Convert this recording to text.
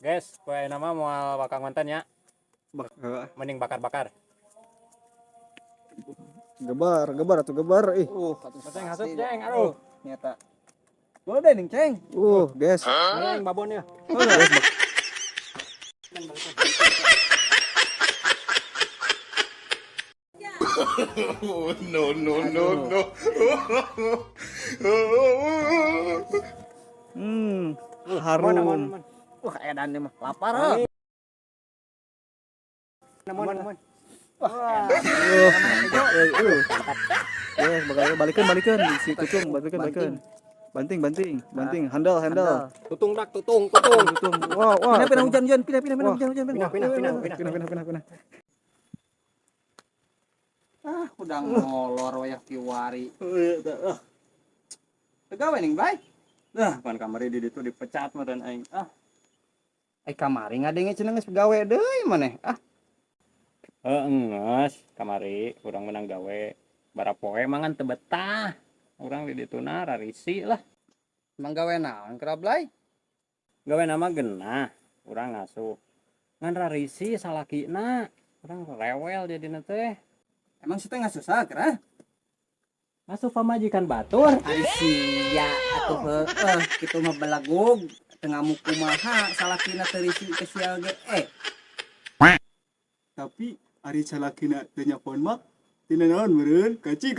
Guys, kue nama mau bakal konten ya. Mending bakar-bakar. Gebar atau gebar Ceng hasup ceng, aduh. Nyata. Boleh deh nih, Ceng. guys. Ceng babonnya. No. Harum. Aman. Wah, edan nih mah. Lapar. Aman. Guys, balikan si tutung, balikan. Banting, handal. Tutung. Wah. Pindah hujan. Pindah Pindah. Udah ngolor wayak kiwari. Tegawe ning, Blay. Nah, pan kamari di ditu dipecat mah dan aing. Kamari ngadenge cenah geus gawe deui maneh. Enges, kamari urang menang gawe. Barapoe mangan teu betah. Urang di dituna rarisi lah. Emang gawe naon kera, Blay? Gawe nama genah, urang ngasuh. Ngan rarisi salakina. Urang rewel jadina teh. Emang si teh ngasusah kera? Ngasuh pamajikan batur. Ari sia atuh kitu mah belagog. Tengah kumaha salakina teu risi ke sia ge. Tapi ari salakina teu nyapon mah tina naon meureun? Kaci.